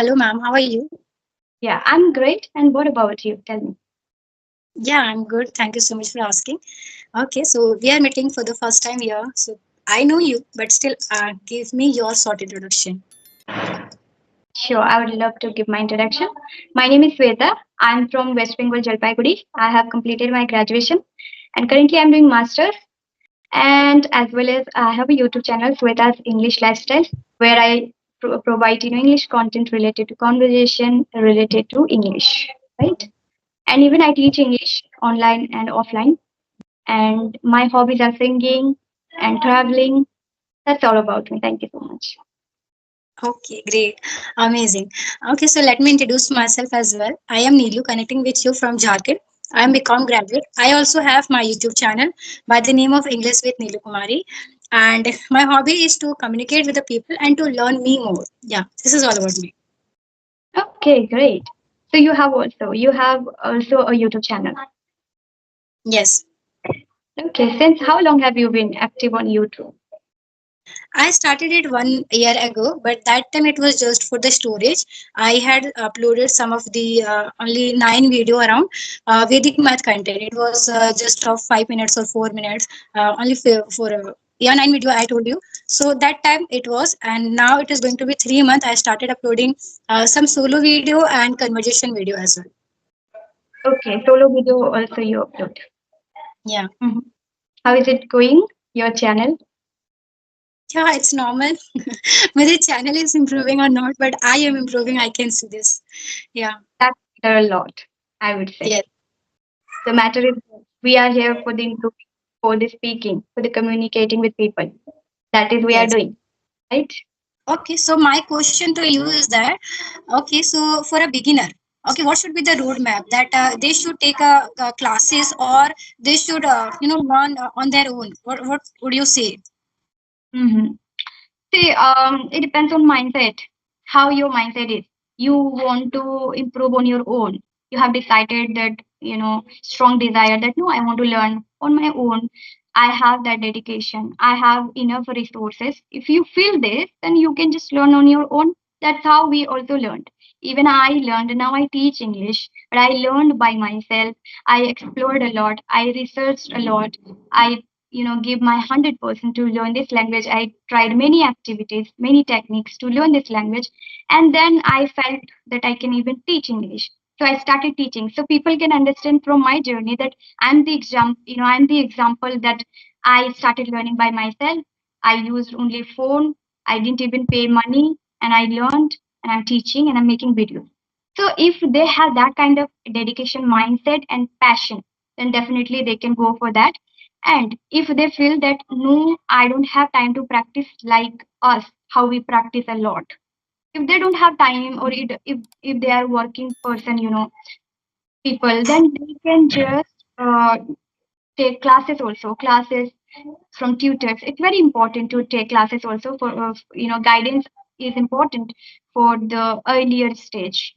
Hello, ma'am. How are you? Yeah, I'm great. And what about you? Tell me. Yeah, I'm good. Thank you so much for asking. Okay, so we are meeting for the first time here. So I know you, but still, give me your short introduction. Sure, I would love to give my introduction. My name is Sweta. I'm from West Bengal, Jalpaiguri. I have completed my graduation and currently I'm doing masters. And as well as I have a YouTube channel, Sweta's English Lifestyle, where I provide English content related to conversation related to English, right? And even I teach English online and offline. And my hobbies are singing and traveling. That's all about me. Thank you so much. Okay, great. Amazing. Okay, so let me introduce myself as well. I am Neelu, connecting with you from Jharkhand. I am BCom graduate. I also have my YouTube channel by the name of English with Neelu Kumari. And my hobby is to communicate with the people and to learn me more. Yeah, this is all about me. Okay, great. So you have also a YouTube channel. Yes. Okay, since how long have you been active on YouTube? I started it 1 year ago, but that time it was just for the storage. I had uploaded some of the only 9 video around Vedic math content. It was just of 5 minutes or 4 minutes, only for yeah 9 video I told you. So that time it was, and now it is going to be 3 months. I started uploading some solo video and conversation video as well. Okay, solo video also you upload. Yeah. Mhm. How is it going? Your channel? Yeah, it's normal. Whether channel is improving or not, but I am improving. I can see this. Yeah. That's a lot, I would say. Yes. The matter is we are here for the improving, for the speaking, for the communicating with people. That is we are Yes. doing, right? Okay, so my question to you is that, okay, so for a beginner, okay, what should be the roadmap that they should take classes or they should, learn on their own? What would you say? Mm-hmm. See, it depends on mindset, how your mindset is. You want to improve on your own. You have decided that, strong desire that no, I want to learn on my own. I have that dedication. I have enough resources. If you feel this, then you can just learn on your own. That's how we also learned. Even I learned, now I teach English, but I learned by myself. I explored a lot. I researched a lot. I give my 100% to learn this language. I tried many activities, many techniques to learn this language, and then I felt that I can even teach English. So I started teaching, so people can understand from my journey that I'm the example that I started learning by myself. I used only phone. I didn't even pay money, and I learned, and I'm teaching, and I'm making videos. So if they have that kind of dedication, mindset, and passion, then definitely they can go for that. And if they feel that no, I don't have time to practice like us, how we practice a lot. If they don't have time, or if they are working person, people, then they can just take classes also, classes from tutors. It's very important to take classes also for guidance is important for the earlier stage,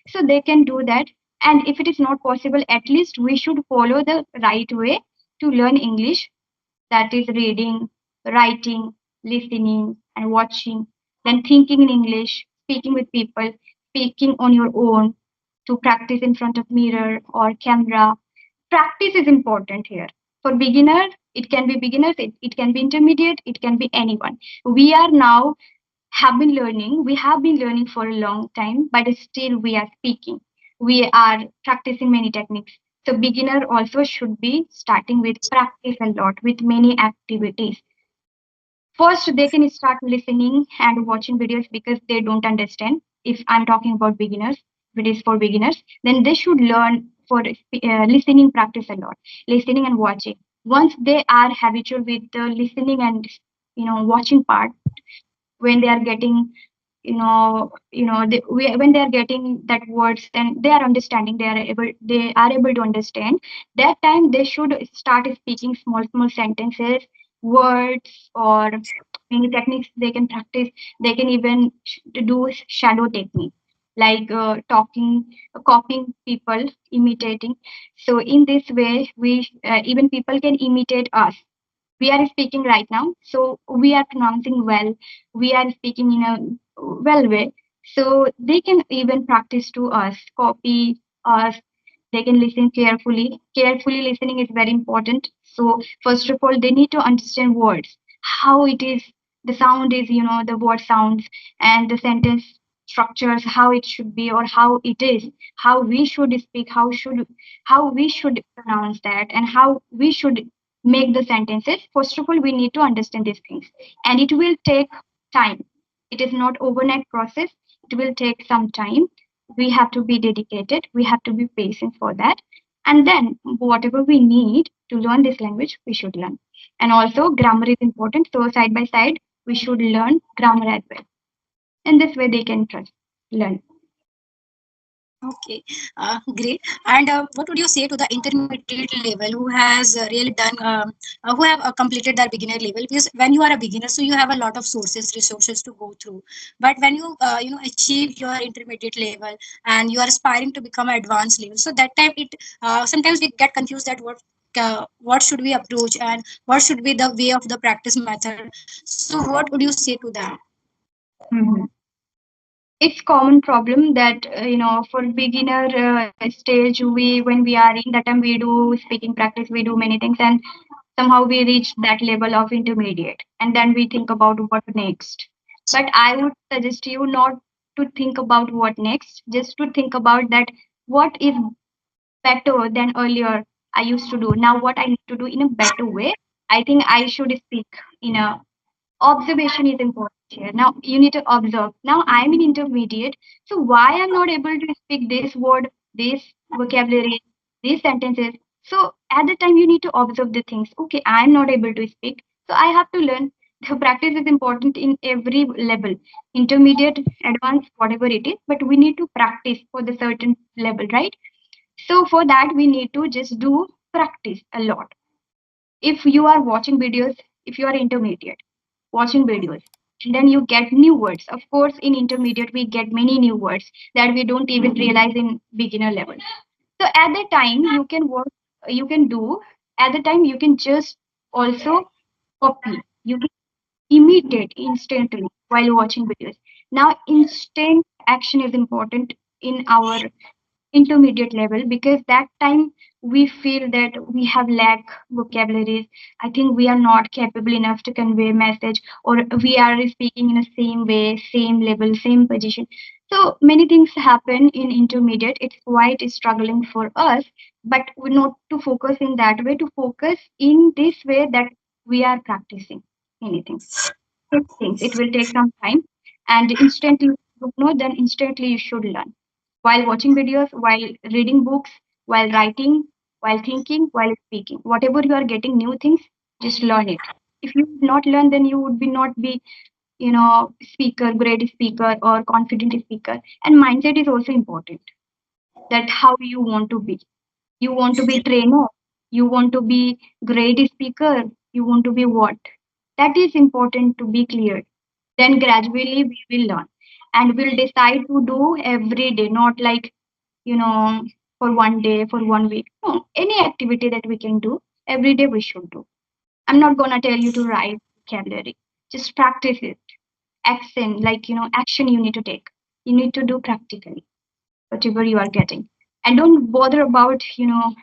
so they can do that. And if it is not possible, at least we should follow the right way to learn English, that is reading, writing, listening, and watching, then thinking in English, speaking with people, speaking on your own, to practice in front of mirror or camera. Practice is important here. For beginner, it can be beginners, it can be intermediate, it can be anyone. We are now we have been learning for a long time, but still we are speaking. We are practicing many techniques. So beginner also should be starting with practice a lot with many activities. First, they can start listening and watching videos because they don't understand. If I'm talking about beginners, if it is for beginners, then they should learn for listening practice a lot, listening and watching. Once they are habitual with the listening and watching part, when they are getting when they are getting that words, then they are understanding, they are able to understand. That time they should start speaking small small sentences, words, or many techniques they can practice. They can even do shadow technique, like talking, copying people, imitating. So in this way, we even people can imitate us. We are speaking right now, so we are pronouncing well, we are speaking in a well way. So they can even practice to us, copy us. They can listen carefully. Carefully listening is very important. So first of all, they need to understand words, how it is, the sound is, the word sounds, and the sentence structures, how it should be or how it is, how we should speak, how we should pronounce that, and how we should make the sentences. First of all, we need to understand these things, and it will take time. It is not overnight process. It will take some time. We have to be dedicated, we have to be patient for that, and then whatever we need to learn this language we should learn. And also grammar is important, so side by side we should learn grammar as well. In this way they can trust learn. Okay, great. And what would you say to the intermediate level who has really done, who have completed their beginner level? Because when you are a beginner, so you have a lot of sources, resources to go through. But when you, achieve your intermediate level and you are aspiring to become advanced level, so that time it sometimes we get confused that what should we approach and what should be the way of the practice method. So what would you say to them? Mhm. It's common problem that for beginner stage, we when we are in that time we do speaking practice, we do many things, and somehow we reach that level of intermediate, and then we think about what next. But I would suggest you not to think about what next, just to think about that what is better than earlier I used to do. Now what I need to do in a better way. I think I should speak in a observation is important here. Now you need to observe. Now I'm in intermediate, so why I'm not able to speak this word, this vocabulary, these sentences. So at the time you need to observe the things. Okay, I'm not able to speak, so I have to learn. The practice is important in every level, intermediate, advanced, whatever it is. But we need to practice for the certain level, right? So for that we need to just do practice a lot. If you are watching videos, if you are intermediate watching videos, then you get new words. Of course in intermediate we get many new words that we don't even realize in beginner level. So at that time you can work, you can do, at the time you can just also copy, you can imitate instantly while watching videos. Now instant action is important in our intermediate level, because that time we feel that we have lack vocabularies. I think we are not capable enough to convey message, or we are speaking in the same way, same level, same position. So many things happen in intermediate. It's quite struggling for us, but we not to focus in that way, to focus in this way that we are practicing anything. Things it will take some time, and instantly you don't know, then instantly you should learn while watching videos, while reading books, while writing, while thinking, while speaking. Whatever you are getting new things, just learn it. If you would not learn, then you would be not be, speaker, great speaker or confident speaker. And mindset is also important. That how you want to be. You want to be trainer. You want to be great speaker. You want to be what? That is important to be clear. Then gradually we will learn and we'll decide to do every day, not like, you know, for one day, for one week. No, any activity that we can do, every day we should do. I'm not gonna tell you to write vocabulary. Just practice it. Action, like action you need to take. You need to do practically whatever you are getting. And don't bother about,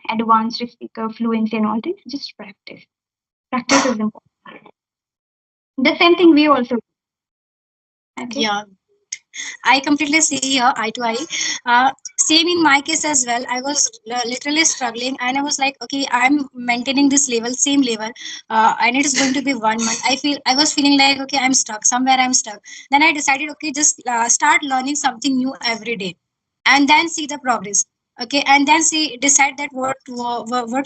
advanced speaker, fluency and all this. Just practice. Practice is important. The same thing we also do. Okay. Yeah, I completely see here eye to eye. Same in my case as well. I was literally struggling, and I was like, okay, I'm maintaining this level, same level, and it is going to be 1 month. I was feeling like, okay, I'm stuck somewhere. I'm stuck. Then I decided, okay, just start learning something new every day, and then see the progress. Okay, and then see decide that what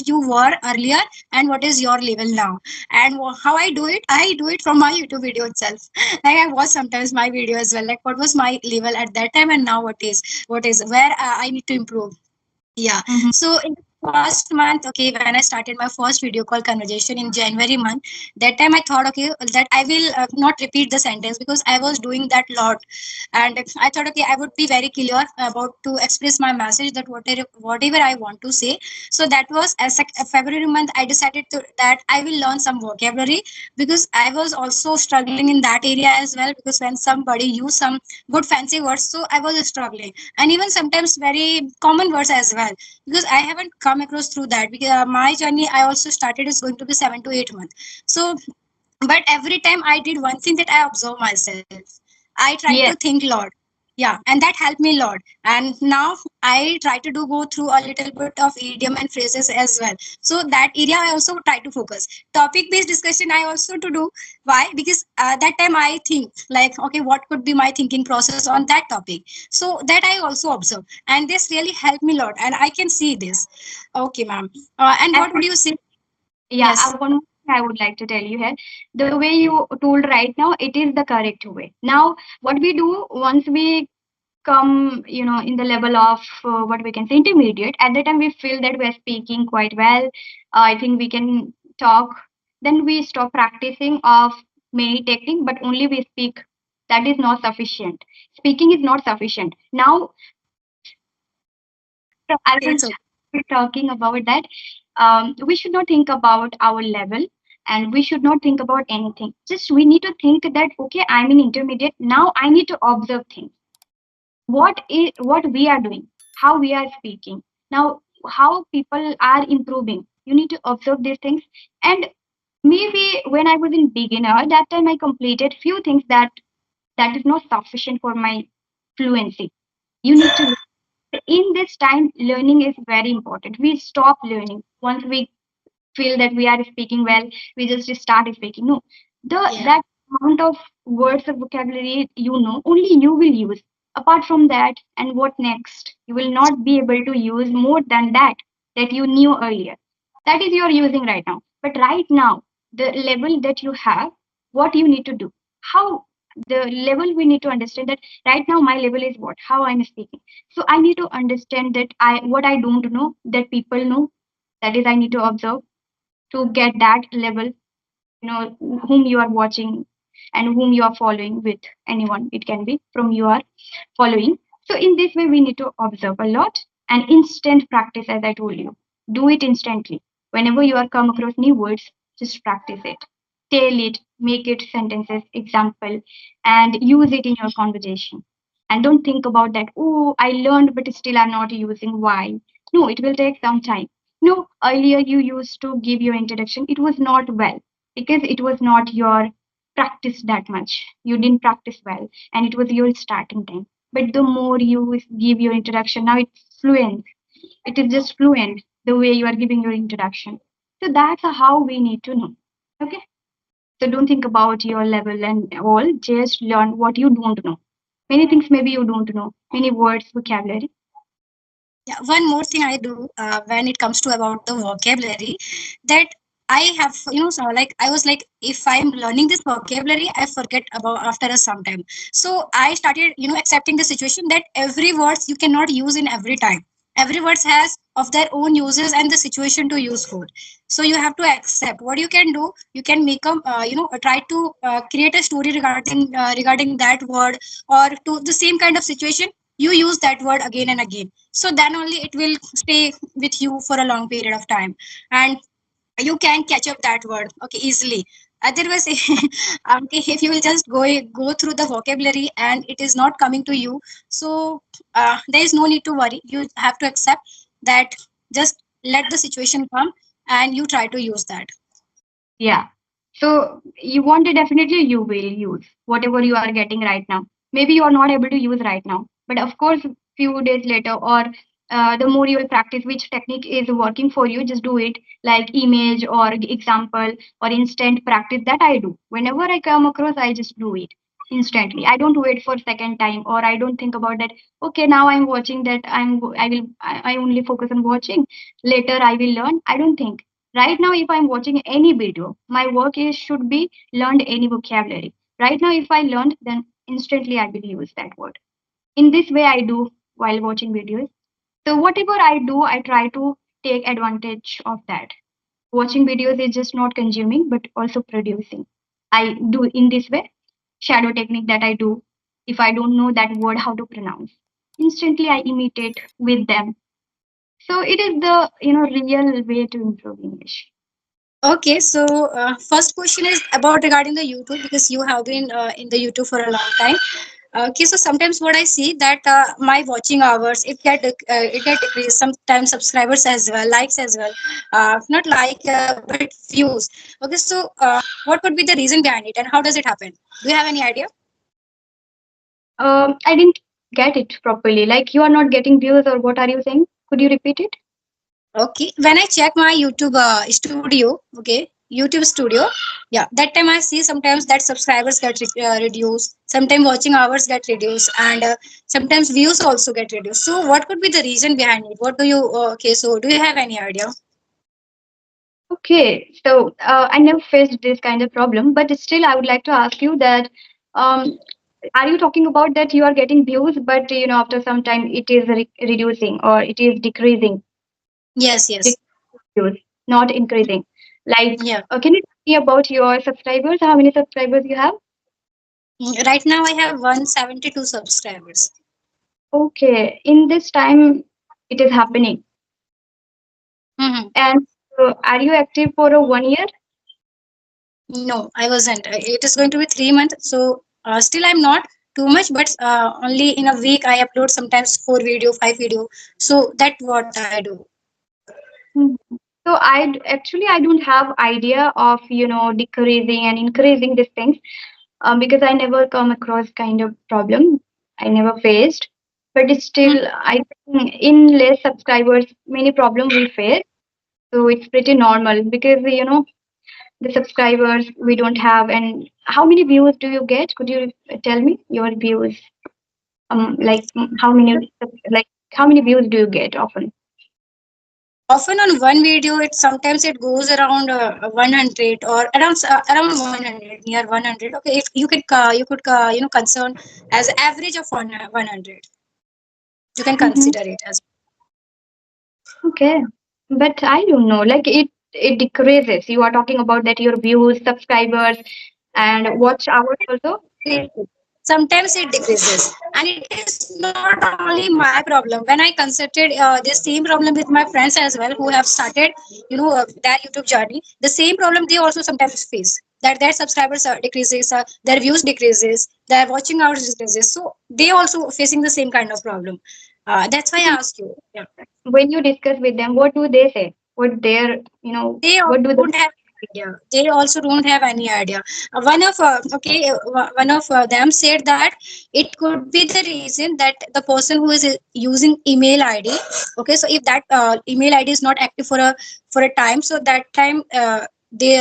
you were earlier and what is your level now, and how I do it from my YouTube video itself. Like I watch sometimes my video as well, like what was my level at that time and now what is where I need to improve. Yeah. Mm-hmm. So first month, okay, when I started my first video call conversation in January month, that time I thought, okay, that I will not repeat the sentence because I was doing that lot. And I thought, okay, I would be very clear about to express my message, that whatever I want to say. So that was as a February month, I decided that I will learn some vocabulary, because I was also struggling in that area as well, because when somebody use some good fancy words, so I was struggling, and even sometimes very common words as well, because I haven't come across through that, because my journey I also started is going to be 7 to 8 months. So but every time I did one thing, that I observe myself. I tried to Yes, think lot. Yeah, and that helped me a lot. And now I try to do go through a little bit of idiom and phrases as well. So that area I also try to focus. Topic based discussion I also to do. Why? Because that time I think like, okay, what could be my thinking process on that topic. So that I also observe, and this really helped me a lot. And I can see this. Okay, ma'am. And and what would you say? yeah, Yes. one more thing I would like to tell you here. The way you told right now, it is the correct way. Now, what we do once we come, in the level of what we can say intermediate, at that time we feel that we are speaking quite well. I think we can talk. Then we stop practicing of many technique, but only we speak. That is not sufficient. Speaking is not sufficient. Now, I will It's okay. be talking about that. We should not think about our level, and we should not think about anything. Just we need to think that, okay, I'm in intermediate. Now I need to observe things. What we are doing, how we are speaking. Now, how people are improving. You need to observe these things. And maybe when I was in beginner, that time I completed few things that is not sufficient for my fluency. You need to in this time learning is very important. We stop learning once we feel that we are speaking well, we just start speaking. No, the Yeah. that amount of words of vocabulary, only you will use. Apart from that, and what next, you will not be able to use more than that you knew earlier. That is you're using right now. But right now, the level that you have, what you need to do, how the level we need to understand that right now my level is what, how I'm speaking. So I need to understand that I what I don't know that people know. That is I need to observe to get that level, whom you are watching and whom you are following with. Anyone it can be from you are following. So in this way we need to observe a lot and instant practice. As I told you, do it instantly. Whenever you are come across new words, just practice it, tell it, make it sentences, example, and use it in your conversation. And don't think about that, oh, I learned but still I'm not using. Why? No, it will take some time. No, earlier you used to give your introduction, it was not well, because it was not your practice that much. You didn't practice well, and it was your starting time. But the more you give your introduction, now it's fluent. It is just fluent the way you are giving your introduction. So that's how we need to know. Okay. So don't think about your level and all. Just learn what you don't know. Many things maybe you don't know. Many words, vocabulary. Yeah, one more thing I do when it comes to about the vocabulary, that I have, so like I was like, if I'm learning this vocabulary, I forget about after a some time. So I started, accepting the situation that every words you cannot use in every time. Every words has of their own uses and the situation to use for. So you have to accept. What you can do, you can make a, try to create a story regarding that word, or to the same kind of situation. You use that word again and again, so then only it will stay with you for a long period of time, and you can catch up that word, okay, easily. Otherwise okay, if you will just go through the vocabulary and it is not coming to you, so there is no need to worry. You have to accept that, just let the situation come and you try to use that. Yeah. So you want it, definitely you will use whatever you are getting right now. Maybe you are not able to use right now, but of course, few days later, or the more you will practice which technique is working for you, just do it. Like image or example or instant practice, that I do. Whenever I come across, I just do it instantly. I don't wait for second time, or I don't think about that. Okay, now I'm watching that. I only focus on watching. Later I will learn. I don't think. Right now, if I'm watching any video, my work is should be learned any vocabulary. Right now, if I learned, then instantly I will use that word. In this way, I do while watching videos. So whatever I do, I try to take advantage of that. Watching videos is just not consuming, but also producing. I do in this way, shadow technique that I do. If I don't know that word how to pronounce, instantly I imitate with them. So it is the real way to improve English. Okay, so first question is about regarding the YouTube, because you have been in the YouTube for a long time. Okay, so sometimes what I see that my watching hours it get decreased. Sometimes subscribers as well, likes as well, not like but views. Okay, so what could be the reason behind it, and how does it happen? Do you have any idea? I didn't get it properly. Like you are not getting views, or what are you saying? Could you repeat it? Okay, when I check my YouTube studio, okay, YouTube studio, yeah, that time I see sometimes that subscribers get reduced, sometimes watching hours get reduced, and sometimes views also get reduced. So, what could be the reason behind it? What do you, okay, so do you have any idea? Okay, so I never faced this kind of problem, but still, I would like to ask you that um, are you talking about that you are getting views, but after some time it is reducing or it is decreasing Yes, yes. views, not increasing? Like, Yeah. can you tell me about your subscribers? How many subscribers you have? Right now I have 172 subscribers. Okay, in this time it is happening, Hmm. and are you active for a 1 year? No, I wasn't. It is going to be 3 months. So still I'm not too much, but only in a week I upload sometimes 4 video, 5 video. So that what I do. Mhm. So actually I don't have idea of decreasing and increasing these things because I never come across kind of problem. I never faced, but it's still I think in less subscribers many problem we face. So it's pretty normal because the subscribers we don't have. And how many views do you get? Could you tell me your views? Like like how many views do you get often? Often on one video, it sometimes it goes around 100 or around 100, near 100. Okay, if you could concern as average of 100. You can Mm-hmm. consider it as. Okay, but I don't know. Like it decreases. You are talking about that your views, subscribers, and watch hours also. Sometimes it decreases, and it is not only my problem. When I consulted the same problem with my friends as well, who have started their YouTube journey, the same problem they also sometimes face, that their subscribers decreases, their views decreases, their watching hours decreases, so they also facing the same kind of problem. That's why I ask you. Yeah. When you discuss with them, what do they say? What their They also what do they? don't have idea. They also don't have any idea. One of them said that it could be the reason that the person who is using email ID. Okay, so if that email ID is not active for a time, so that time they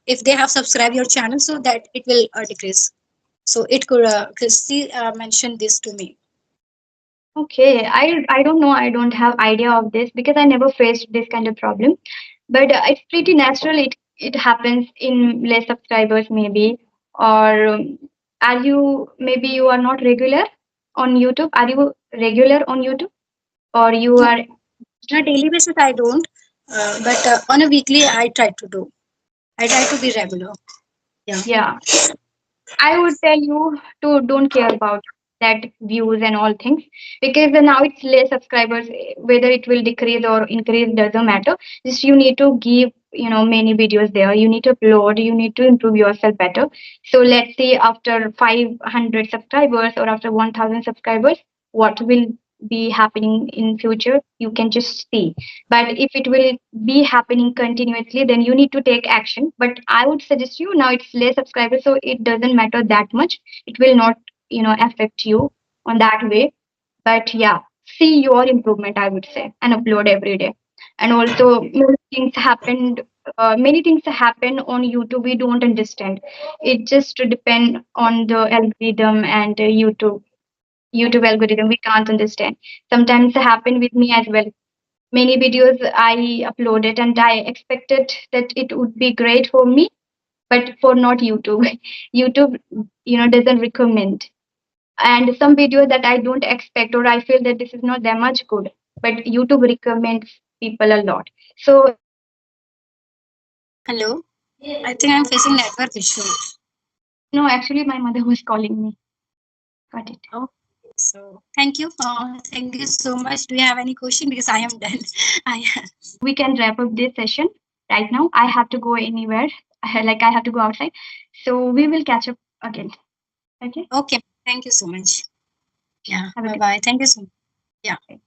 if they have subscribed your channel, so that it will decrease. So it could Christy mentioned this to me. Okay, I don't know. I don't have idea of this because I never faced this kind of problem. But it's pretty natural. It happens in less subscribers maybe, or are you maybe you are not regular on YouTube? Are you regular on YouTube, or you No, are? on a daily basis I don't, but on a weekly I try to do. I try to be regular. Yeah. Yeah, I would tell you to don't care about that views and all things because now it's less subscribers. Whether it will decrease or increase doesn't matter. Just you need to give many videos there. You need to upload. You need to improve yourself better. So let's say after 500 subscribers or after 1,000 subscribers, what will be happening in future? You can just see. But if it will be happening continuously, then you need to take action. But I would suggest you now it's less subscribers, so it doesn't matter that much. It will not affect you on that way. But yeah, see your improvement, I would say, and upload every day. And also many things happen on YouTube we don't understand. It just depend on the algorithm and YouTube algorithm we can't understand. Sometimes it happen with me as well. Many videos I uploaded and I expected that it would be great for me, but for not YouTube. YouTube doesn't recommend. And some video that I don't expect or I feel that this is not that much good, but YouTube recommends people a lot. So Hello. I think I'm facing network issue. no, actually, my mother was calling me. Got it. Oh, so thank you. Thank you so much. Do you have any question? Because I am done. I We can wrap up this session right now. I have to go anywhere. Like I have to go outside. So we will catch up again. Okay. Okay. Thank you so much. Yeah. Have a Bye good bye. Thank you so much. Yeah. day.